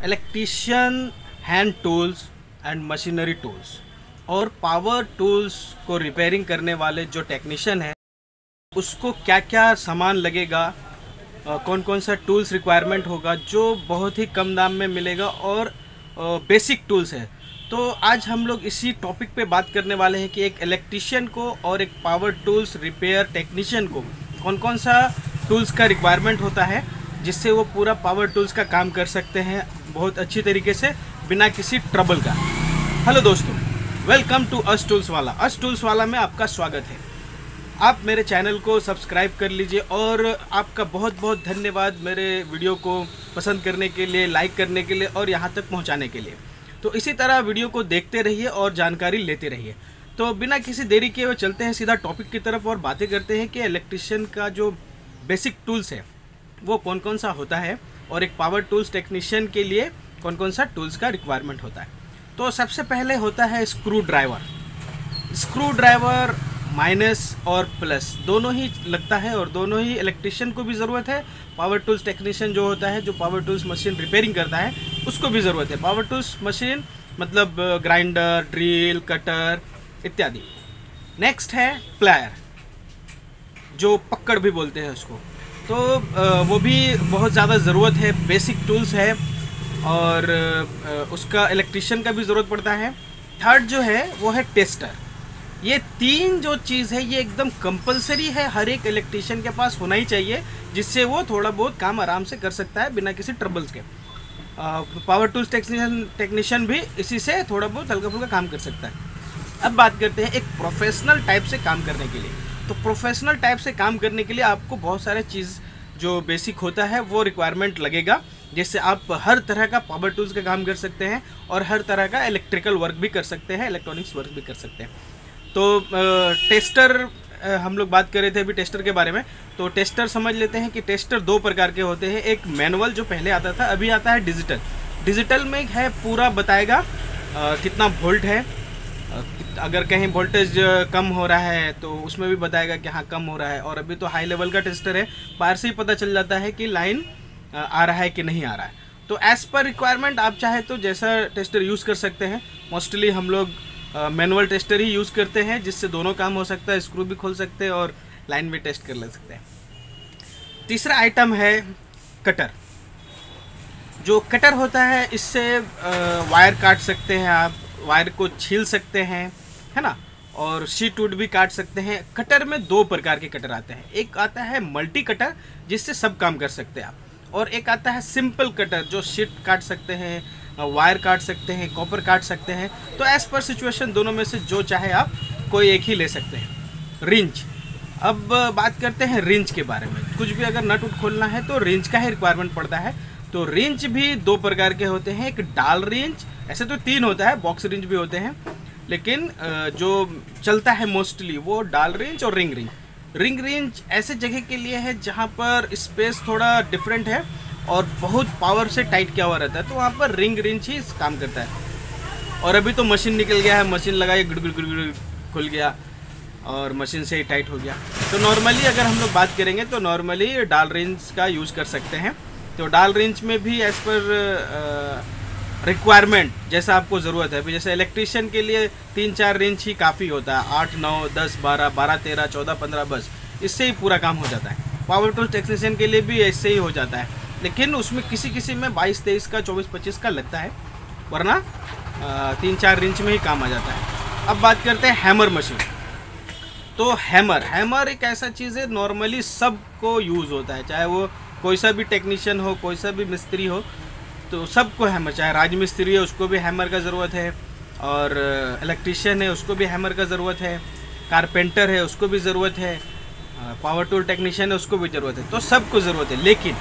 Electrician hand tools and machinery tools और power tools को repairing करने वाले जो टेक्नीशियन है उसको क्या क्या सामान लगेगा, कौन कौन सा टूल्स रिक्वायरमेंट होगा जो बहुत ही कम दाम में मिलेगा और बेसिक टूल्स है। तो आज हम लोग इसी टॉपिक पे बात करने वाले हैं कि एक इलेक्ट्रीशियन को और एक पावर टूल्स रिपेयर टेक्नीशियन को कौन कौन सा टूल्स का रिक्वायरमेंट होता है जिससे वो पूरा पावर टूल्स का काम कर सकते हैं बहुत अच्छी तरीके से बिना किसी ट्रबल का। हेलो दोस्तों, वेलकम टू अस टूल्स वाला। अस टूल्स वाला में आपका स्वागत है। आप मेरे चैनल को सब्सक्राइब कर लीजिए और आपका बहुत बहुत धन्यवाद मेरे वीडियो को पसंद करने के लिए, लाइक करने के लिए और यहाँ तक पहुँचाने के लिए। तो इसी तरह वीडियो को देखते रहिए और जानकारी लेते रहिए। तो बिना किसी देरी के हुए चलते हैं सीधा टॉपिक की तरफ और बातें करते हैं कि इलेक्ट्रिशियन का जो बेसिक टूल्स है वो कौन कौन सा होता है और एक पावर टूल्स टेक्नीशियन के लिए कौन कौन सा टूल्स का रिक्वायरमेंट होता है। तो सबसे पहले होता है screw driver. Screw driver minus और प्लस दोनों ही लगता है और दोनों ही इलेक्ट्रिशियन को भी ज़रूरत है। पावर टूल्स टेक्नीशियन जो होता है, जो पावर टूल्स मशीन रिपेयरिंग करता है, उसको भी ज़रूरत है। पावर टूल्स मशीन मतलब ग्राइंडर, ड्रिल, कटर इत्यादि। नेक्स्ट है प्लायर, जो पकड़ भी बोलते हैं उसको। तो वो भी बहुत ज़्यादा ज़रूरत है, बेसिक टूल्स है और उसका इलेक्ट्रिशियन का भी ज़रूरत पड़ता है। थर्ड जो है वो है टेस्टर। ये तीन जो चीज़ है ये एकदम कंपलसरी है, हर एक इलेक्ट्रिशियन के पास होना ही चाहिए, जिससे वो थोड़ा बहुत काम आराम से कर सकता है बिना किसी ट्रबल्स के। पावर टूल्स टेक्नीशियन भी इसी से थोड़ा बहुत हल्का फुल्का काम कर सकता है। अब बात करते हैं एक प्रोफेशनल टाइप से काम करने के लिए। तो प्रोफेशनल टाइप से काम करने के लिए आपको बहुत सारे चीज़ जो बेसिक होता है वो रिक्वायरमेंट लगेगा, जिससे आप हर तरह का पावर टूल्स का काम कर सकते हैं और हर तरह का इलेक्ट्रिकल वर्क भी कर सकते हैं, इलेक्ट्रॉनिक्स वर्क भी कर सकते हैं। तो टेस्टर हम लोग बात कर रहे थे अभी टेस्टर के बारे में। तो टेस्टर समझ लेते हैं कि टेस्टर दो प्रकार के होते हैं। एक मैनुअल जो पहले आता था, अभी आता है डिजिटल। डिजिटल में है पूरा बताएगा कितना वोल्ट है, अगर कहीं वोल्टेज कम हो रहा है तो उसमें भी बताएगा कि हाँ कम हो रहा है। और अभी तो हाई लेवल का टेस्टर है, बाहर से ही पता चल जाता है कि लाइन आ रहा है कि नहीं आ रहा है। तो एज़ पर रिक्वायरमेंट आप चाहे तो जैसा टेस्टर यूज़ कर सकते हैं। मोस्टली हम लोग मैनुअल टेस्टर ही यूज़ करते हैं, जिससे दोनों काम हो सकता है, स्क्रू भी खोल सकते हैं और लाइन भी टेस्ट कर ले सकते हैं। तीसरा आइटम है कटर। जो कटर होता है इससे वायर काट सकते हैं, आप वायर को छील सकते हैं, है ना, और शीट वुड भी काट सकते हैं। कटर में दो प्रकार के कटर आते हैं। एक आता है मल्टी कटर, जिससे सब काम कर सकते हैं आप, और एक आता है सिंपल कटर जो शीट काट सकते हैं, वायर काट सकते हैं, कॉपर काट सकते हैं। तो एज़ पर सिचुएशन दोनों में से जो चाहे आप कोई एक ही ले सकते हैं। रिंच। अब बात करते हैं रिंच के बारे में। कुछ भी अगर नट उट खोलना है तो रिंच का ही रिक्वायरमेंट पड़ता है। तो रिंच भी दो प्रकार के होते हैं। एक डाल रिंच, ऐसे तो तीन होता है, बॉक्स रिंच भी होते हैं, लेकिन जो चलता है मोस्टली वो डाल रिंच और रिंग रिंच। रिंग रिंच ऐसे जगह के लिए है जहाँ पर स्पेस थोड़ा डिफरेंट है और बहुत पावर से टाइट किया हुआ रहता है, तो वहाँ पर रिंग रिंच ही काम करता है। और अभी तो मशीन निकल गया है, मशीन लगाई गुड़ खुल गया और मशीन से ही टाइट हो गया। तो नॉर्मली अगर हम लोग बात करेंगे तो नॉर्मली डाल रिंच का यूज़ कर सकते हैं। तो डाल रिंच में भी एज़ पर रिक्वायरमेंट जैसा आपको ज़रूरत है, जैसे इलेक्ट्रिशियन के लिए 3-4 रिंच ही काफ़ी होता है, 8, 9, 10, 12, 12, 13, 14, 15 बस इससे ही पूरा काम हो जाता है। पावर टूल्स टेक्नीशियन के लिए भी ऐसे ही हो जाता है, लेकिन उसमें किसी किसी में 22-23 का, 24-25 का लगता है, वरना 3-4 रिंच में ही काम आ जाता है। अब बात करते हैं हैमर मशीन। तो हैमर एक ऐसा चीज़ है नॉर्मली सबको यूज़ होता है, चाहे वो कोई सा भी टेक्नीशियन हो, कोई सा भी मिस्त्री हो, तो सबको हैमर, चाहे राजमिस्त्री है उसको भी हैमर का ज़रूरत है, और इलेक्ट्रिशियन है उसको भी हैमर का ज़रूरत है, कारपेंटर है उसको भी ज़रूरत है, पावर टूल टेक्नीशियन है उसको भी ज़रूरत है। तो सबको ज़रूरत है, लेकिन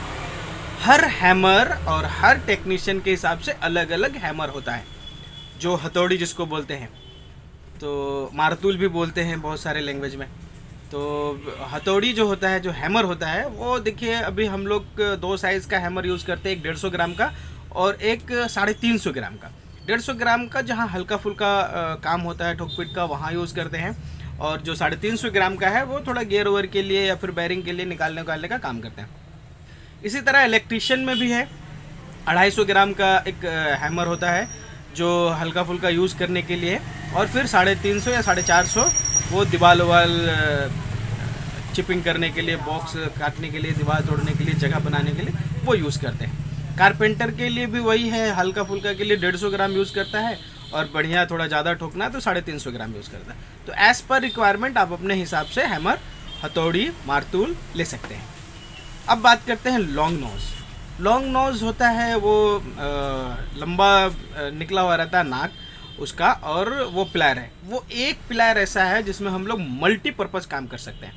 हर हैमर और हर टेक्नीशियन के हिसाब से अलग अलग हैमर होता है। जो हथौड़ी जिसको बोलते हैं, तो मारतूल भी बोलते हैं बहुत सारे लैंग्वेज में। तो हथौड़ी जो होता है, जो हैमर होता है, वो देखिए अभी हम लोग दो साइज़ का हैमर यूज़ करते हैं, एक 150 ग्राम का और एक 350 ग्राम का। 150 ग्राम का जहाँ हल्का फुल्का काम होता है ठोक पीट का, वहाँ यूज़ करते हैं, और जो 350 ग्राम का है वो थोड़ा गियर ओवर के लिए या फिर बैरिंग के लिए निकालने का काम करते हैं। इसी तरह इलेक्ट्रिशियन में भी है 250 ग्राम का एक हैमर होता है जो हल्का फुल्का यूज़ करने के लिए, और फिर 350 या 450 वो दीवार वाल चिपिंग करने के लिए, बॉक्स काटने के लिए, दीवार तोड़ने के लिए, जगह बनाने के लिए वो यूज़ करते हैं। कारपेंटर के लिए भी वही है, हल्का फुल्का के लिए 150 ग्राम यूज़ करता है, और बढ़िया थोड़ा ज़्यादा ठोकना है तो 350 ग्राम यूज़ करता है। तो एज़ पर रिक्वायरमेंट आप अपने हिसाब से हैमर, हथौड़ी, मारतूल ले सकते हैं। अब बात करते हैं लॉन्ग नोज़। लॉन्ग नोज़ होता है वो लंबा निकला हुआ रहता है नाक उसका, और वो प्लायर है, वो एक प्लायर ऐसा है जिसमें हम लोग मल्टीपर्पज़ काम कर सकते हैं।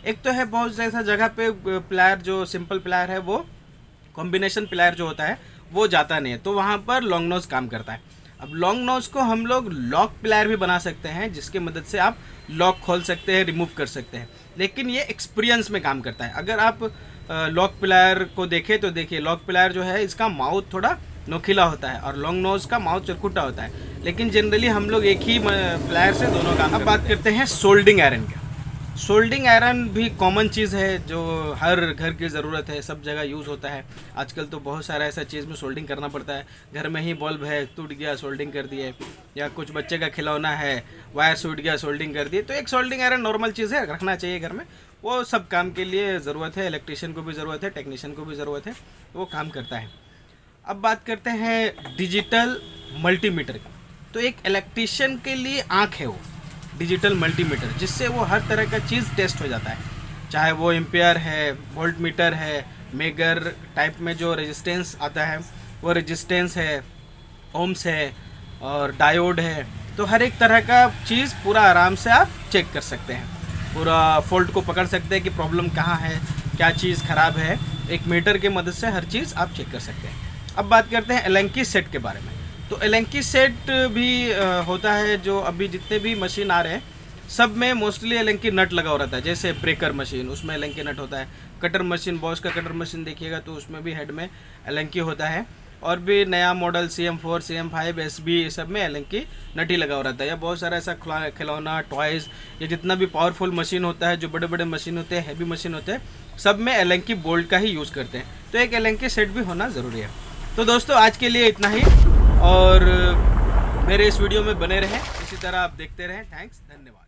एक तो है बहुत जैसा जगह पे प्लायर जो सिंपल प्लायर है, वो कॉम्बिनेशन प्लायर जो होता है वो जाता नहीं है, तो वहाँ पर लॉन्ग नोज़ काम करता है। अब लॉन्ग नोज़ को हम लोग लॉक प्लायर भी बना सकते हैं, जिसकी मदद से आप लॉक खोल सकते हैं, रिमूव कर सकते हैं, लेकिन ये एक्सपीरियंस में काम करता है। अगर आप लॉक प्लायर को देखें तो देखिए, लॉक प्लायर जो है इसका माउथ थोड़ा नोखिला होता है और लॉन्ग नोज़ का माउथ चरकुटा होता है, लेकिन जनरली हम लोग एक ही प्लायर से दोनों काम। अब बात करते हैं सोल्डिंग आयरन का। सोल्डिंग आयरन भी कॉमन चीज़ है जो हर घर की ज़रूरत है, सब जगह यूज़ होता है। आजकल तो बहुत सारा ऐसा चीज़ में सोल्डिंग करना पड़ता है। घर में ही बल्ब है, टूट गया, सोल्डिंग कर दिए, या कुछ बच्चे का खिलौना है, वायर सूट गया, सोल्डिंग कर दिए। तो एक सोल्डिंग आयरन नॉर्मल चीज़ है, रखना चाहिए घर में। वो सब काम के लिए ज़रूरत है, इलेक्ट्रीशियन को भी ज़रूरत है, टेक्नीशियन को भी ज़रूरत है, वो काम करता है। अब बात करते हैं डिजिटल मल्टीमीटर की। तो एक इलेक्ट्रीशियन के लिए आँख है वो डिजिटल मल्टीमीटर, जिससे वो हर तरह का चीज़ टेस्ट हो जाता है, चाहे वो एम्पियर है, वोल्ट मीटर है, मेगर टाइप में जो रेजिस्टेंस आता है वो रेजिस्टेंस है, ओम्स है, और डायोड है। तो हर एक तरह का चीज़ पूरा आराम से आप चेक कर सकते हैं, पूरा फॉल्ट को पकड़ सकते हैं कि प्रॉब्लम कहाँ है, क्या चीज़ ख़राब है। एक मीटर की मदद से हर चीज़ आप चेक कर सकते हैं। अब बात करते हैं एलेंकी सेट के बारे में। तो एलेंकी सेट भी होता है, जो अभी जितने भी मशीन आ रहे हैं सब में मोस्टली एलेंकी नट लगा हुआ रहता है। जैसे ब्रेकर मशीन, उसमें एलेंकी नट होता है। कटर मशीन, बॉस का कटर मशीन देखिएगा तो उसमें भी हेड में एलेंकी होता है। और भी नया मॉडल CM4, CM5, SB, सब में एलेंकी नट ही लगा हुआ रहता है। या बहुत सारा ऐसा खिलौना, टॉयज़, या जितना भी पावरफुल मशीन होता है, जो बड़े बड़े मशीन होते हैं, हैवी मशीन होते हैं, सब में एलेंकी बोल्ट का ही यूज़ करते हैं। तो एक एलेंकी सेट भी होना ज़रूरी है। तो दोस्तों आज के लिए इतना ही, और मेरे इस वीडियो में बने रहें, इसी तरह आप देखते रहें। थैंक्स, धन्यवाद।